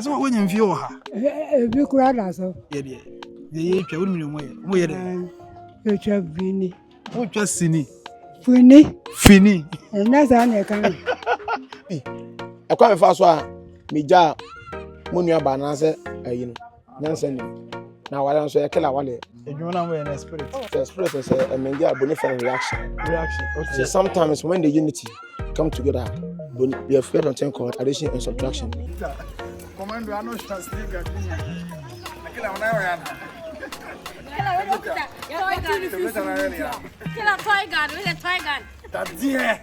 So when you feel ha. Ebi kura da so. Ye twa wonu mo ye de. Ye twa bini. Wo twa sini. Fini. Na za na kan. E kwa me fa so a meja mo nua ba na se ayi no. Nyansa ni. Na wale nso e killer wale. Edwuma na we na spirit. The spirit is a mengia bonifere reaction. Okay. So sometimes when the unity come together, we have fed on thing called addition and subtraction. Commando ano shasliga kinya. Kila wanayo yana. Killer toy gun with a toy gun. That's it.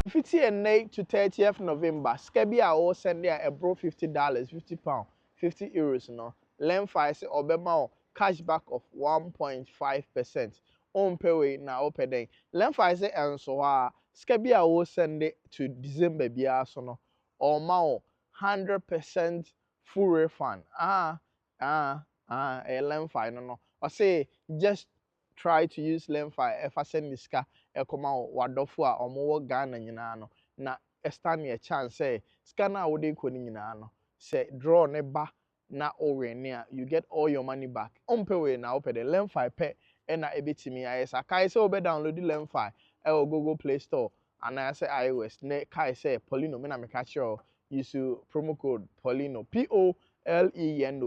58 to 30th November. Skebia all send there a bro $50, £50, €50 no. Lemfi say obema cashback of 1.5%. On pay na open day. Lemfi say and so Skebia all send it to December bia so no. Or mao 100% full refund. A Lemfi no. I say just try to use Lemfi if I send this car. Ekoma wadofo a omo Ghana nyina no na stand a chance say scanner wo dey koni nyina no say draw ne ba na owene a you get all your money back we na open the Lemfi pe na ebetimi ayesa kai say obe download the Lemfi Google Play Store and I say iOS ne kai say Polino me na me catch you use promo code Polino POLENO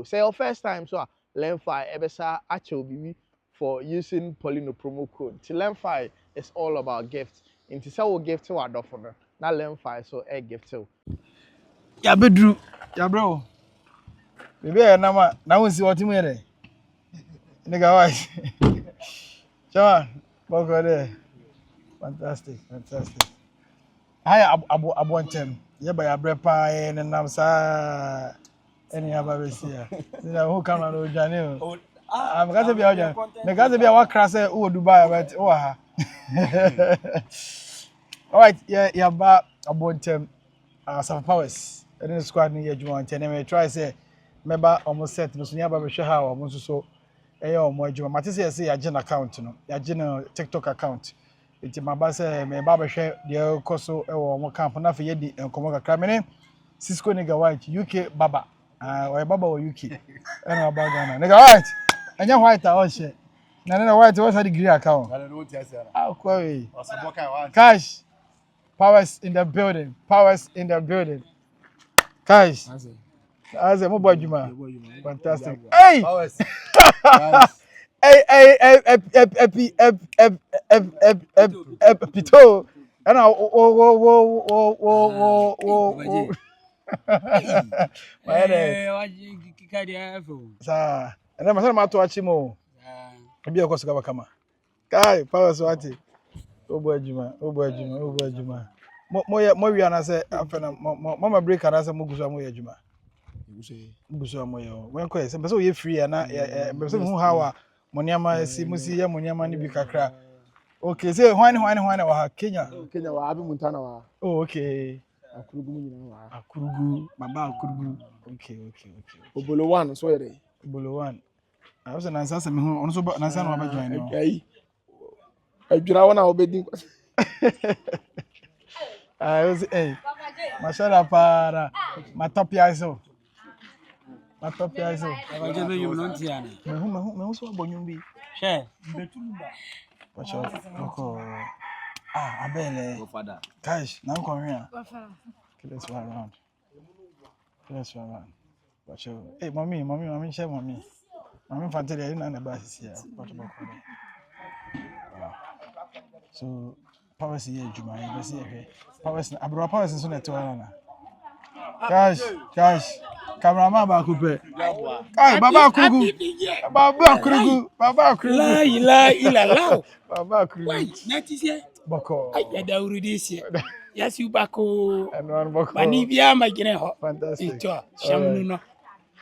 say your first time so Lemfi ebesa acho bibi for using Polino promo code. Lemfi is all about gifts. Inti say we gift to adofo no. Na Lemfi so e gift to. Ya bedru. Ya bro. Bebe ya na wonsi woti mu yere. Nigga why? Chama, boko there. Fantastic. Hi abontem. Ye ba ya brepa e nenam sa eni aba besia. Nina who come na ojane o. I'm going to be out there. I'm going to be a crash at Dubai, but oh, all right, yeah, but about Asafo Powers. And then squad near you want, and I try say, member almost set no near Baby Shaha, almost so. Ayo, my Juma, Matisse, say a general account, no, a general TikTok account. It's my boss, my barber share, the Koso, or more camp, enough for Yedi and Komoka Cramine, Cisco nigga white, UK Baba, or Baba or UK, and about Ghana. Nigga white. Anya white a share. Na white what's a degree account? Ah, query. Cash. Powers in the building. Cash. As a mobile juma. Fantastic. Hey! Powers. Hey, Pito. And whoa. My head. Sir. And I'm going to watch him. Maybe I'll go to Kama. Kai, Powers, what? Oh, boy, Juma. More, I say, Mama break and I say, Mugusa, Moya Juma. Mugusa, Moya. When quite, so you're free and I, how Moniama, Simusi, Moniama, Nibika. Okay, say, why, Kenya, Abi Montana. Oh, okay. Akurugu, Baba Akurugu. Okay. Obolo one, so yere. Obolo one. I was an answer me who also but answer no ba join no. I dwira wona obedi. I was Mashallah para matopia so. I je be yum no ntia na. Me hu so abonyum bi. She. Pacho. Oko. Abele. Go father. Cash, now come here. Let's run around. Pacho. Hey, mommy, share mommy. Mommy fantasy in the bus here. So Powers here, Juma, you see here. Powers, Abra Powers is on the toilet. Cash. Cameraman Bakupe. Hey, Baba Kurugu. La. Baba Kurugu. Wait, that is here. Bako. I da already see. Yes, you Bako. And one Bako. Manibia my gene. Fantastic. Shamu no.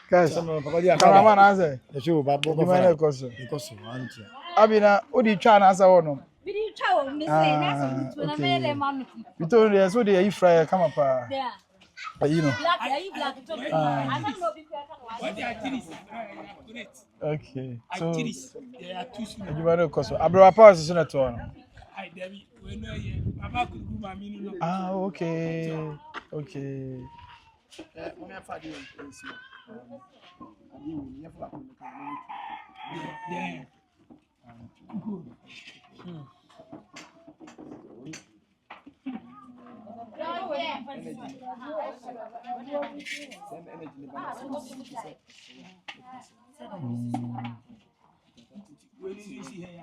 Cash. Cameraman answer. The show Babo. You might because Abina, what do you try and answer one? Video chow, Miss Nasa, when I made a man. You told us what you fry come up. Yeah. You know. Black. I don't know okay. So there are two. you might know because Abra Powers is on the tour. We know ye. Baba could go my minu. Ah, okay. Okay. Yeah.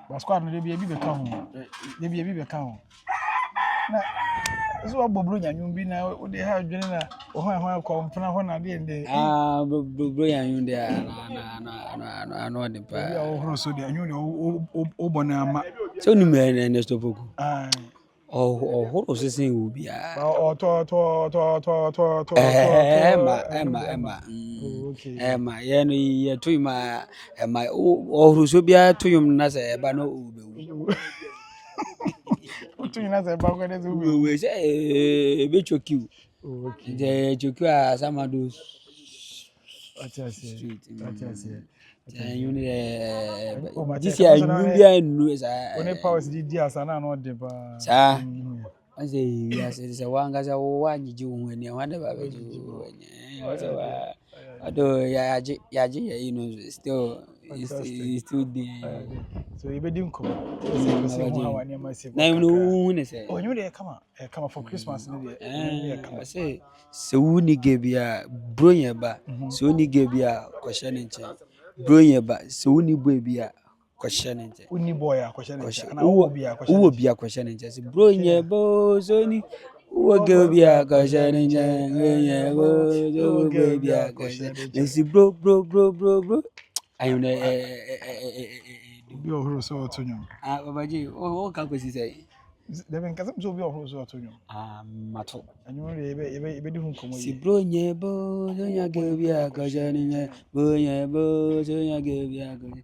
But squad no dey be be come ho. Dey be come ho. Na so abobro nyanwum bi na wo dey ha adwene na wo ho ko mpena ho na dey ndey. Bro yan there no the pa. Ya wo horo so dey anyu dey wo bona ama. So ni me na stop ku. Ah. Horo sesen wo bia. Emma. Okay. Emma ye no ye to ma emma horo so bia to yum na se ba no obewu. Otu ina se ba ko dey so obewu. We say be chokiu. Okay. Je chokiu asamado Street. This year you know When powers did asana no de ba. Sa I say yes it is a one gaza one you when you wonder about you although yaji you know still still there. So you be dim come. Na you know say oh you dey come for Christmas no dey. I say so woni gebia bro yen ba so woni gebia kwhye ne nche bro yen ba so woni boy bia kwhye ne nche Uni boy akwhye ne nche na wo bia kwhye wo bia kwhye ne nche bro yen bo so ni wo gebia kwhye ne nche yen bo so gebia kwhye ne si bro ayo na bi ohoro so otonyo babaji o ka kwesi say Devin kasa so bi ohoro so otonyo mato anyo ye di hu komo si bro yen bo so nya gebia kwhye ne nche bro yen bo so nya gebia kwhye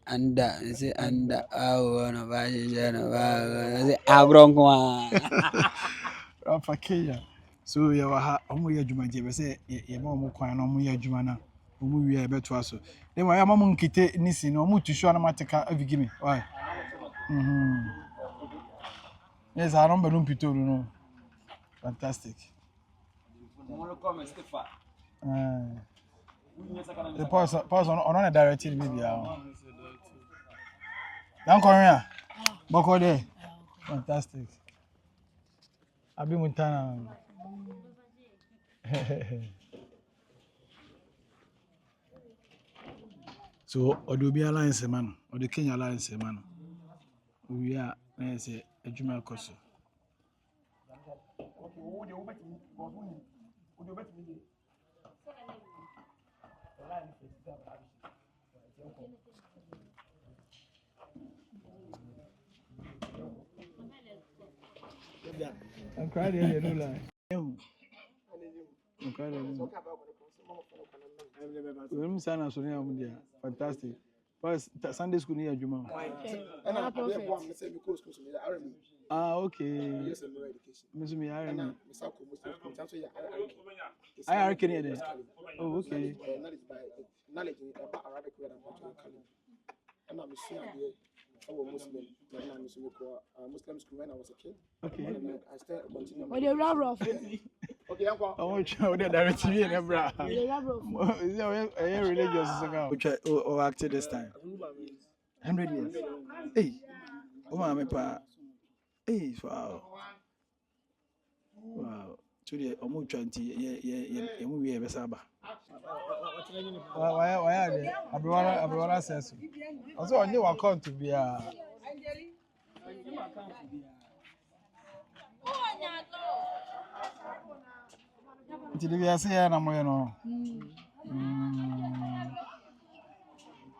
anda awo na ba je na ba say agronko Rafa Kenya so ye wa ha omo ye adwuma je be say ye ma omo kwan na omo ye adwuma na omo wi e beto aso dem wa ya ma mo nkite nisi na omo tushu na mateka avigimi why yes I don't belong pito no fantastic the pause on a directed video dan korea boko there fantastic abi muntana so odobi alliance man or the Kenya alliance man we are na say adwuma koso I'm crying here no lie. I'm crying. I'm saying so near Mundia. Fantastic. First Sunday school near Juma. Okay. Miss me I are Canadian. Oh, okay. Knowledge about Arabic word and I'm seeing Muslim Muslim school when I was a kid. Okay. And I still continue. What the rough? Okay, uncle. I want you to direct me in Ebra. Is a religious which I acted this time. 100 years. Hey, oh, my pa. Hey, wow. Wow. Today, almost 20. Yeah, we have a Saba. Why are they? Abroad says. Also, I knew I called to be a. Did you see her? I'm going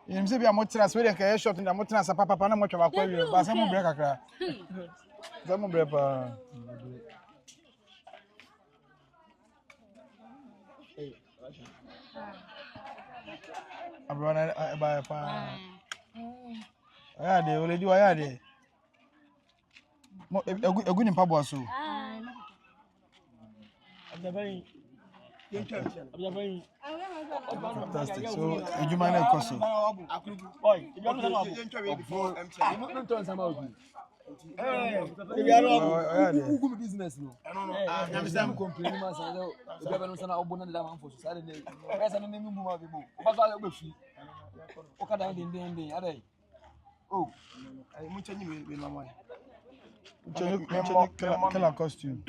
you say be a motra so dey ka shot in the motra sa papa na mo twa kwa wi ba sa mo break akra za mo break pa abrona ba pa aya de ole di wa ya de mo egu ni pa bo so fantastic. So, you mind a cost? Who business no? I'm complaining myself. You have no son of Bonnet for Saturday. As an enemy, but I will be. Okay, I did. Oh, I'm changing my mind. Killer costume.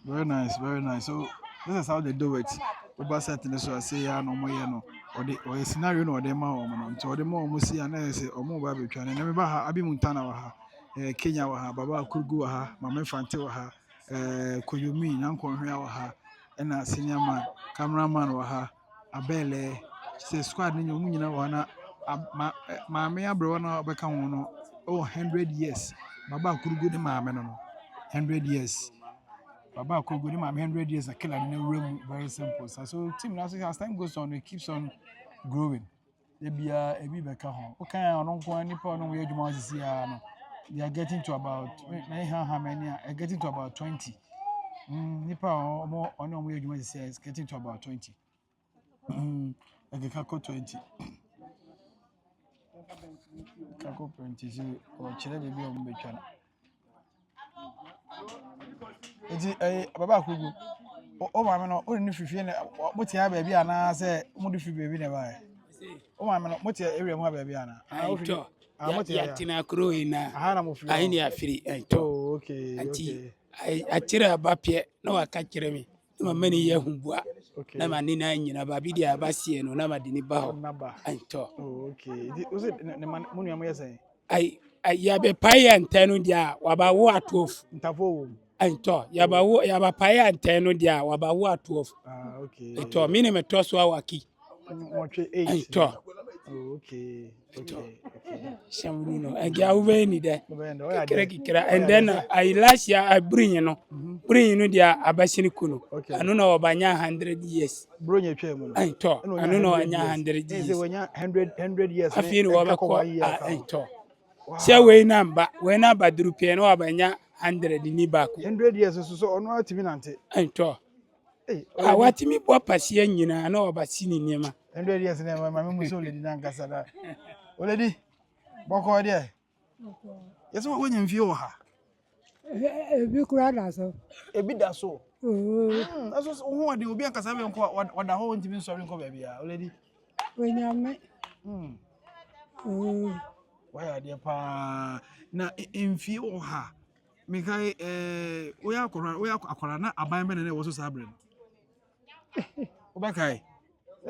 Very nice, very nice. So this is how they do it. Over setting so I say yeah no more no or a scenario no dem ma no nti dem mo see na say omo ba betwa na me ba ha abi muntana wa ha Kenya wa ha baba kurgu wa ha mama fante wa ha koyomi na nkonhwe wa ha na senior man cameraman wa ha abele say squad ni nyomu nyina wa na maame abro na obeka ho no 100 years baba kurgu ni maame no 100 years Baba could go 100 years a killer in a room, very simple. So team as time goes on, it keeps on growing. They be a back home. Okay, I don't go any point on where you want to see. They are getting to about how many are getting to about 20. Nipa more on where you want to see is getting to about 20. Like a 20. Kako 20 or chile baby on the channel. Baba Kugu. Oh, my man, only if you feel what you have baby, and I say, what if you baby never? Oh, my man, what's your area, my baby? Yatina Crowina. I near free. Oh, okay. I cheer a bapia, no, I can't hear me. No, many years who work. Okay. Nama Nina in Ababidia Bassi and Nama Diniba. And talk. Oh, okay. Was it the money I'm saying? I yabe pie and tenudia, waba what wolf. Tavo. And talk. Yaba pie and tenudia, waba what wolf. Okay. And talk, minimum toss our key. And talk. Okay. Shamuno, I get away any day. And And then I last year I bring you dia abasini kuno. I don't know about 100 years. Bring your chairman. I talk. I don't know 100 years. 100 years. I feel I talk. Say we number Drupian or Banya 100 in back. 100 years so on what even ante. I talk. I want me papa seeing you I know about seeing him. 100 years na my mama so lady nan kasa da. Oledi. Boko there. Yes what when you ha. Ebi kura da so. Ebi da so. Aso who dey obi an kasa be nko wada ho ntimi nsori nko ba bia. Oledi. Wenyame. Why are there pa na mfie wo ha. Mekai oya akora na aban be na wo so sabre. Obakai.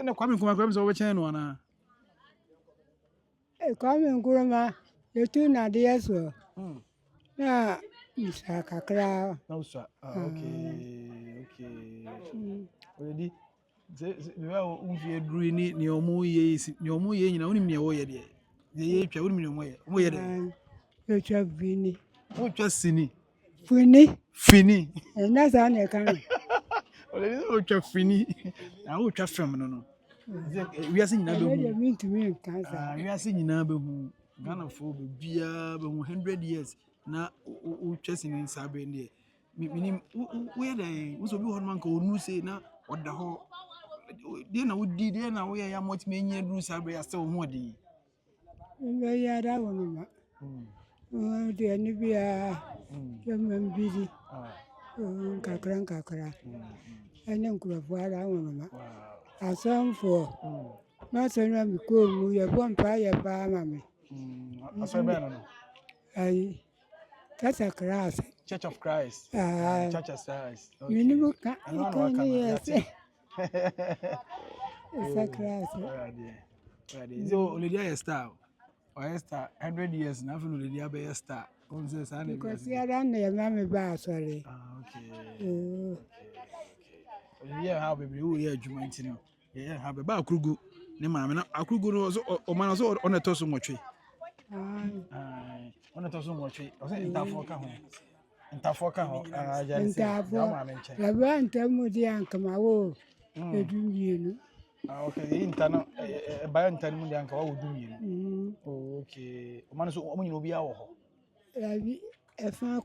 Na kwame kuma so we chen no na. Kwame nkuruma yetu na de yeso. Na kakra. No sir. Okay. Already we are unfie duru ni omo ye nyina onim ne wo ye de. Ye twa onim ne mo ye de. Ye twa vini. Wo twa sini. Fini. Na za na kan. Already wo twa fini. Na wo twa fam no. We are seeing na be hu. We are seeing na be hu. Ghana for be bia be hu 100 years na o twese ni sabe ndi. Minim we dey wo so bi ho man ka onu say na oda ho. Dey na wo di dey na wo ya much me nya dru sabe ya still ho odi. We ya da wo ma. Dey ni bia. Yam bidi. Kakra. Ene nkurofo ara wo ma. Asafo na senwa mi ko mu ye bompa ye pa mama Asafo no ai tata class Church of Christ Church of Christ minimum ka yes esa class so Lydia is star or star 100 years na feel Lydia be star on say say na because ya dan na mama ba sorry okay yeah how baby we adwuma ntino yeah have ba krugu ne maame na akrugu no so o man so on eto so nwotwe on eto so nwotwe o se ntafo ka ho ajali se ya maame nche ya ba ntamu di ankama wo edumienu okay intano ba ntano mu di anka wa wodumienu okay o man so o nyina obi awo ho abi efa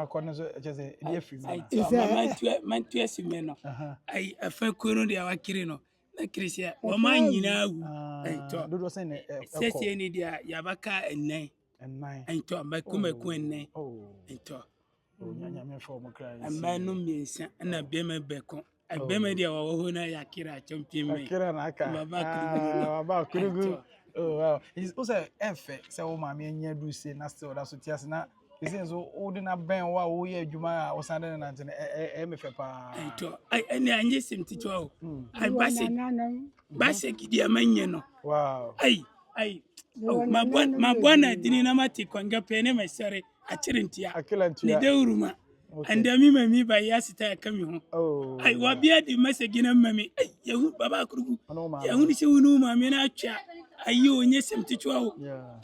ko no so je e dey free man tu asime no ai afa ko no dia wakiri no na krisia wo man nyina awu to dodo se ne sese ni dia yabaka ennai ento maku ennai ento nyanya me fo mo kra amanu miensa na bema beko abema dia wo ho na yakira champion me akira na aka baba kurugu wow is also efe se wo ma me nya du se na still da so tiase na isin so wo de na ben wa wo ye adwuma wo san de na nte me fe pa ento ai anye simticho o ai base gidi amanye no wow ai mabwana dini na mati kwanga pene mesere achirintia ni deuruma anda mi ba yasita ya kami ho ai wabia di masagi na mami ai yahu baba kurugu yahu ni se wunu mami na atwa ayi onye semtichwa ho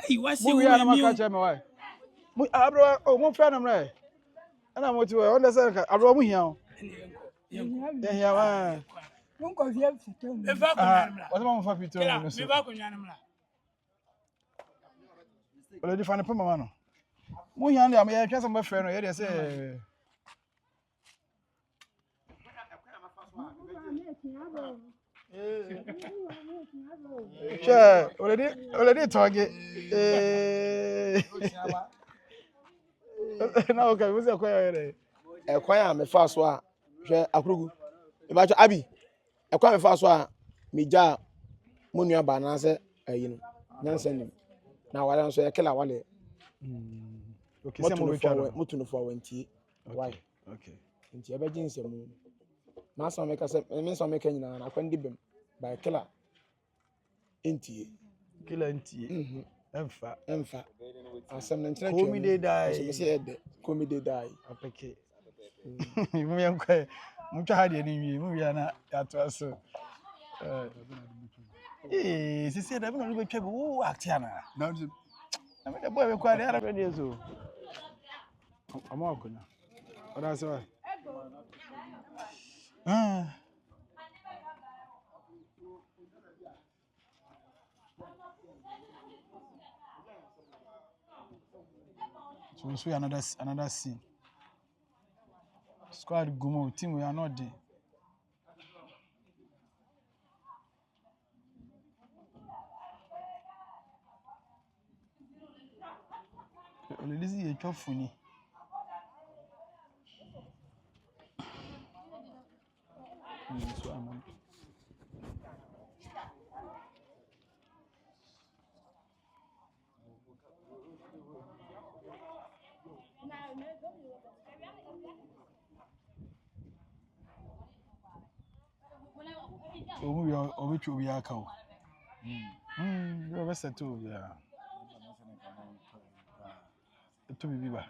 ai wase wo mami mu abro mo fa na mra ana mo ti wo understand ka abro mo hia o hia wa nko via fito me fa ko nyanmra o mo fa fito no me fa ko nyanmra ole di fa ne pa mama no mo hia no ya twa so mo fa no ye de se Sure, already talking. Na okay, we say kwaya here. Kwaya me fa so a hwe akrugu. E ba cho abi. Kwaya me fa so a meja monua ba na se ayi no. Nyansa nim. Na wala so Killer wale. Okay, say mo betwa mutu no fo wantie. Why? Okay. Nti e ba jinse mu. Na so me ka se me so me ka nyina na kwandi bem by Killer. Ntie. Killer ntie. Emfa. Asem na nkyerɛ Komi dey die. So me say ede. Komi dey die. Apeke. Mu yan kwa. Mu twa ha de ni wi. Mu wi na ya to aso. Sisi da bi na betwa bi wo act ya na. Na me da boy be kwa dey ara dey so. Amo akuna. Oda so. So we see another scene. Squad Gumo team we are not there. This is a job funny. We are cow. You are too, yeah. To be biba.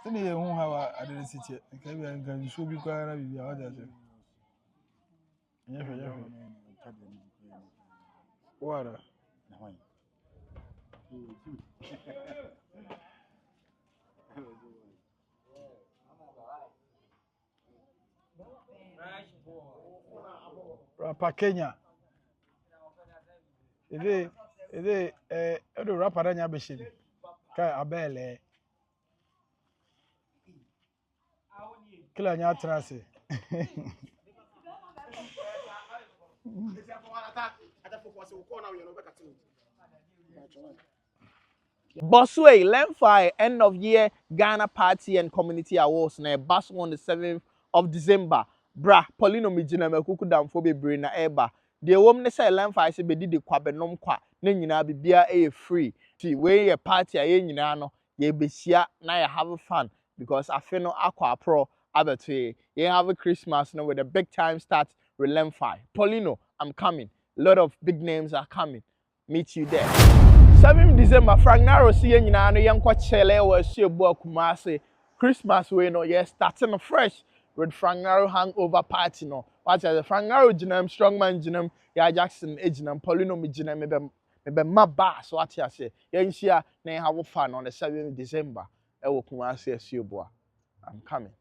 Send you who have a city. Can show you quite be other. Water. Rapa Kenya. Ede edo rapa da nya beshi. Kai abele. Killer nya trase. Bosway, Lemfi, end of year Ghana Party and Community Awards na bus on the 7th of December. Bra, Paulino Mijina Mekuku Damfo bebre na eba. The woman say Lemfi se bedi de kwabenom kwa na nyina bibia e free. See, we ye party aye nyina no, ye besia na ye have fun because afe no akwa pro abetwe. Ye have a Christmas no with a big time start with Lemfi. Paulino, I'm coming. A lot of big names are coming. Meet you there. 7 December, Frank Naro see you na no yankwa chele wa Shebo Kumasi. Christmas we no, yes, starting fresh with Frank Naro hangover party no. What as a Frangaro jinam, strongman jinam, ya Jackson ejinam, Paulino jinam, maybe my bass, what you say. Yensia, nay have fun on the 7th of December. I will come and say, I'm coming.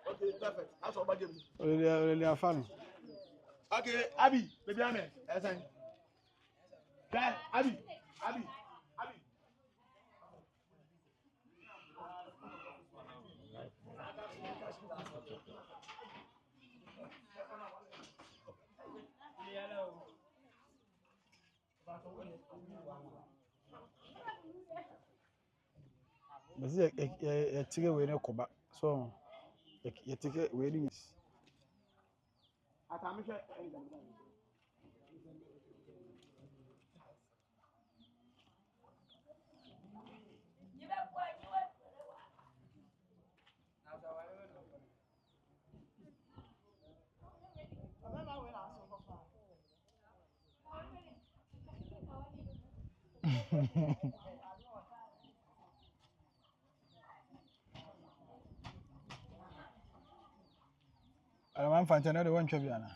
Okay, perfect. That's all about you. Really fun. Okay, Abby, baby, I'm here. Okay, Abby. But see, a ticket way no koba. So, a ticket waiting is. I'm fine. Another one, Chaviana.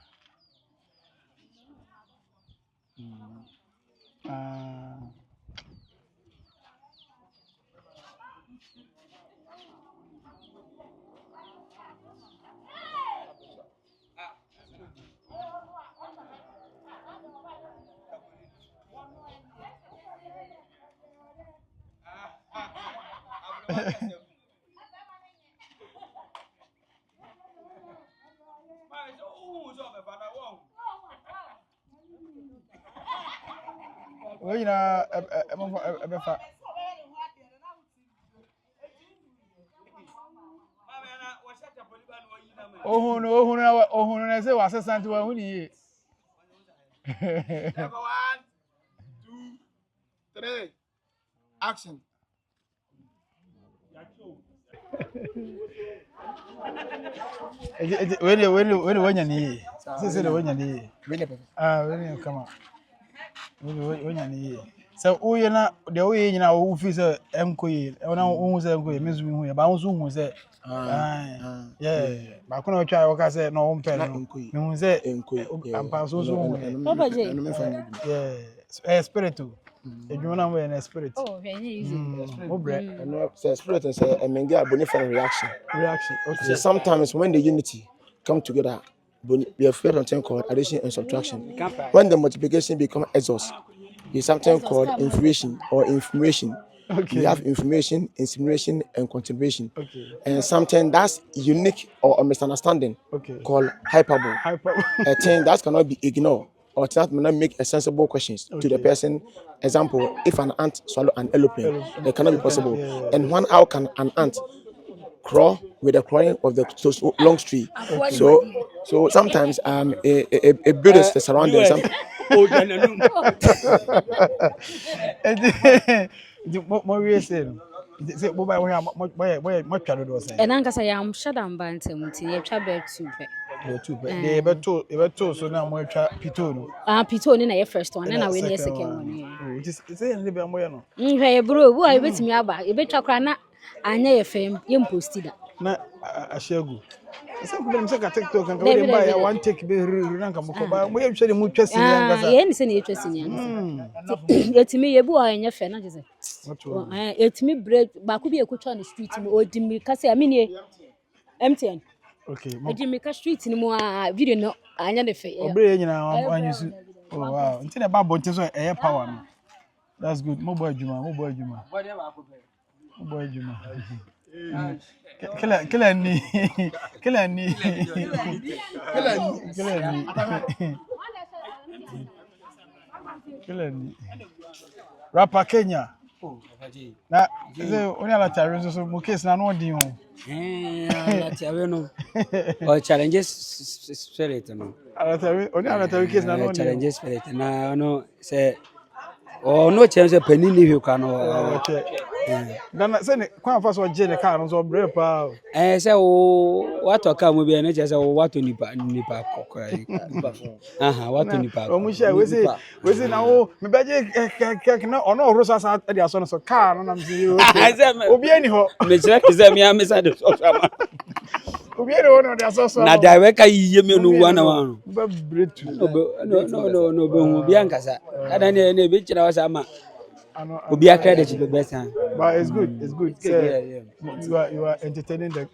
Well, you know, oh no, I say, was a son to a winnie. 1, 2, 3. Action. When you need, say the when you need. When you come up. When you need. So, oh, you're not the way you know who feels a MQE, or now who's a good Miss Wing, but who's it? Yeah, but I couldn't try what I said, no one pen, no say, and pass also. Yeah, a spirit too. If you want to an esprit. Oh, very easy. Spirit and say, and get a bonifant reaction. Okay. So sometimes when the unity come together, we have felt something called addition and subtraction. When the multiplication become exhaust, there's something called information or information. Okay. You have information, insinuation, and contribution. Okay. And something that's unique or a misunderstanding called hyperbole. A thing that cannot be ignored or that may not make a sensible questions to the person. Example, if an ant swallow an aeroplane, it cannot be possible. And one, how can an ant crawl with the crawling of the long tree? So sometimes a bird is surrounding something. More reason. Say, "Boy, And Ankasa, I'm shut down bantam to your trouble too. they ever told so now more Pito. Pito in a first one, and I win a second one. Just say, and live on Bueno. Bro, who I bet me about a better crana, I know a fame, you posted. Not a share good. Some say TikTok and go buy one take be ranka mukoba. We actually much interest in Yankasa. Yes, any interest in Yankasa. Get me a boy and your friend. It's me bread, but could be a coach on the street or Jimmy Cassia Mini empty. Okay, Jimmy Street in more video. No, I never fail. Oh, wow. Until about bottles of air power. That's good. Mobile Juma. Killer knee. Rapper Kenya. Na only ala tare so mo case na no din o. Or challenges spirit no. Ala tare case na no din. Challenges spirit na no say oh no chance penny ni hwe ka no. Ghana say kwan fa so je ne car no so bre pa. Say o what to car mo bi na say o what to nipa kokra. What to nipa. O mu share we say na o me beje kek na ono oro so asa de aso no so car no na me say obi ani ho. Me check say me am say the so ama. Obi ani ho no de aso so. Na direct yiye me no one one. Ba bretu. No be hu bi ankasa. Ada na be kira wa sama. Obi akade chi be better. But it's good. It's good. You are entertaining the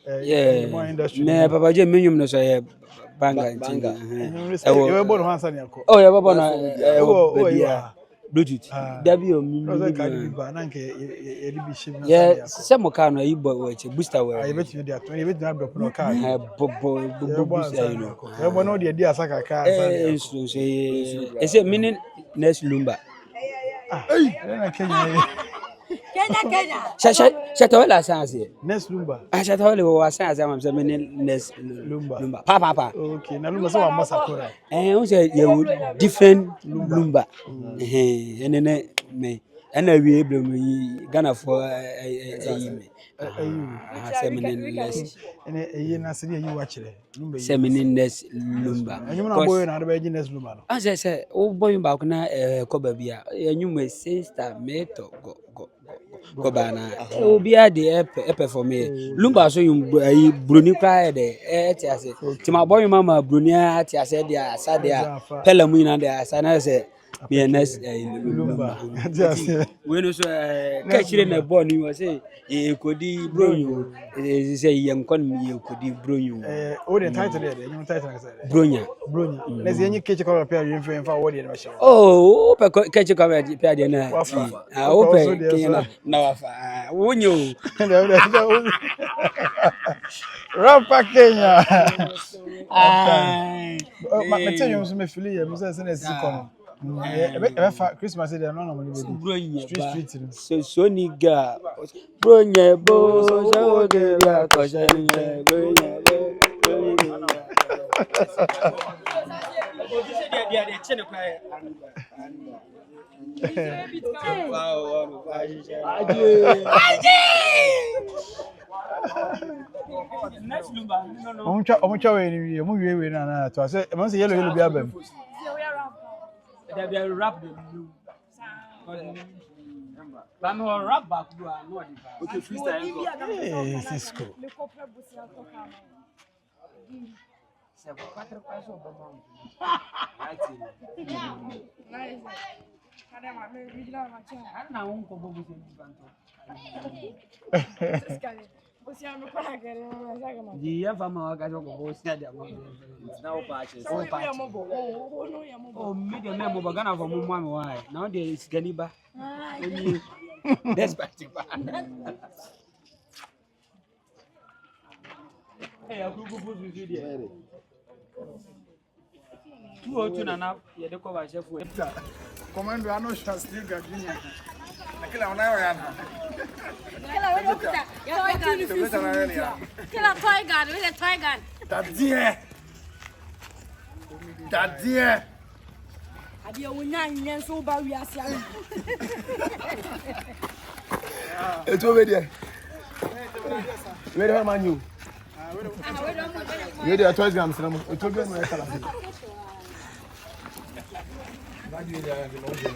more industry. Me papa je menyum no so ye banga. You born Hansa Nyako. Oh, you born na Bluetooth. Dabi o mi. Yeah, some car no you boy booster we. I bet you dey at. You bet na drop no car. Booster you know. You born no dey asaka car. So say meaning next lumba. Na Kenya. Shatawala sanse. Next lumba. Shatawala wa sanse am say meaning next lumba. Pa. Okay, na lumba so wa masakora. We say you different lumba. Ene me ana wie blem Ghana for me. Say meaning next. Ene na se you wa kire. Lumba. Say meaning next lumba. Anyum na boy na be next lumba no. Say o boy ba ko na ko ba bia. Anyum sister me to go bana obi ade for me lumba so yum broni cry de ti ase ti ma boy mama broni ati ase de asa de pela mu ina de asa na se me next lumba ti ase we no so ka chire na boy ni we say e kodi bronyo say yem kon mi e kodi bronyo o de title de you title na say bronya na ze enyi keche ko pa you fa wo de na she oh o pa keche ko pa de na o pa kenya na wafa wonyo Rapa Kenya ma tell you so me feel here me say na si kono Christmas day no no street so niga bronya bo so de ya ko shani bronya Omucha we ni mu wie na to say e say yellow bi abam they be rap the blue but no rap back do no the okay freestyle Cisco se 4 pasos obama right kada ma me vigila ma cha na un ko bobu se banto você me para querer mas sabe como dia vamos ao gajo com você de amor não parte oh me de mesmo bagana vamos mami why now there is ganiba only despite eu grupo buzu video tu outro na ya de ko ba chef comando ano shasti gadinha naquela ona ya na Killer toy gun, we toy gun. Dadie. Adi onya nyen so ba wi ase ana. Eto we there. We there man you. We there 12 grams na mo. Eto be no e kala. Ba di there no je.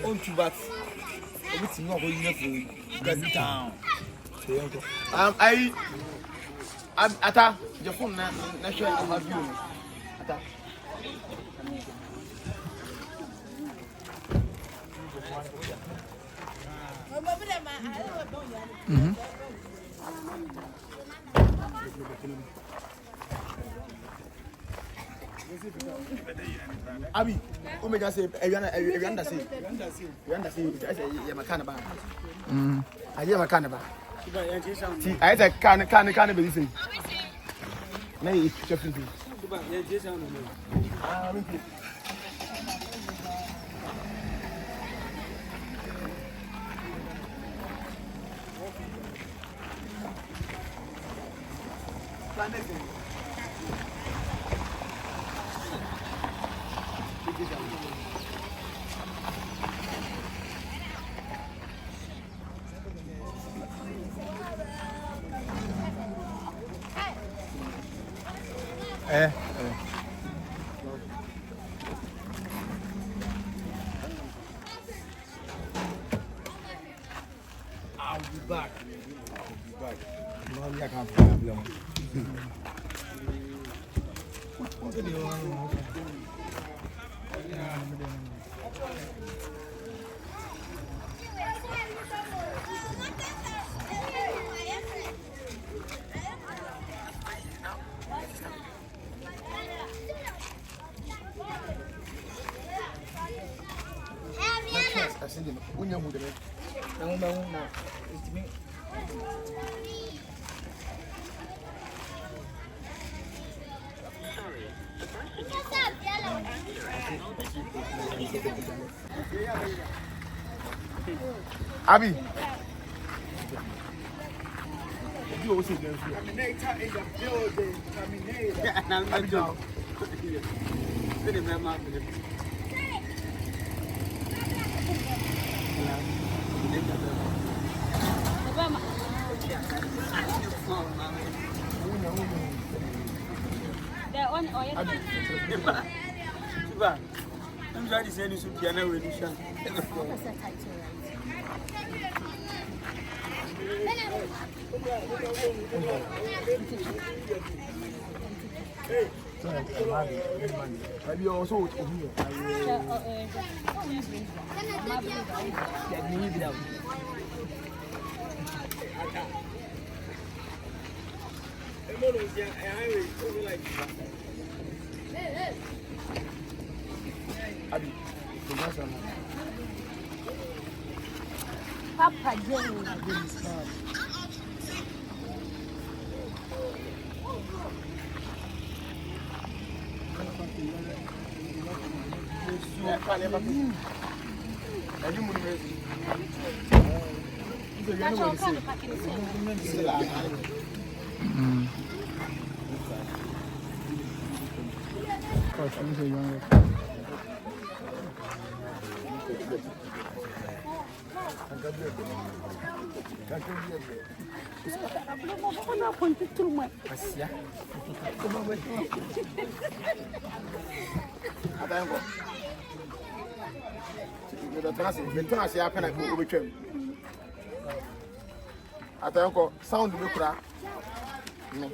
On to bat. Everything no go enough for get down. I'm ata your phone na share I have you. Ata. Abi, o me just say you understand. I say you makana ba. I hear makana ba. I say can be listen. Na yi chef ni. I'll be back. No, I can't problem. Abi. I'm trying to say this would be an evolution. Maybe also here. Abi, Papa Jenny. sound be kura. No.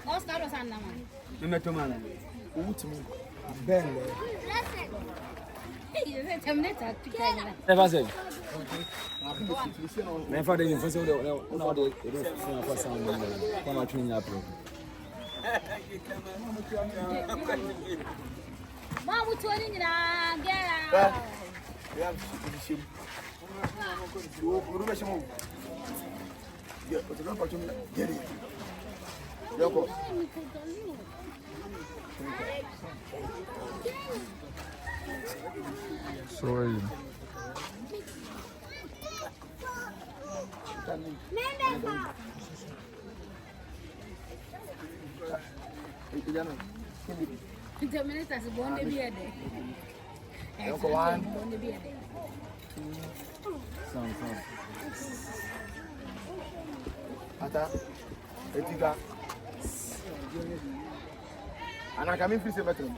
Oscar was on them. No, Tomana. Ben. Never said. My father didn't say, no, they for sound. Come out in your program. Mom, what's going on? Yeah, Sorry. The ministers are going to be a day. One, Going to be a day. Ata, Etiga. And I come in free cemetery.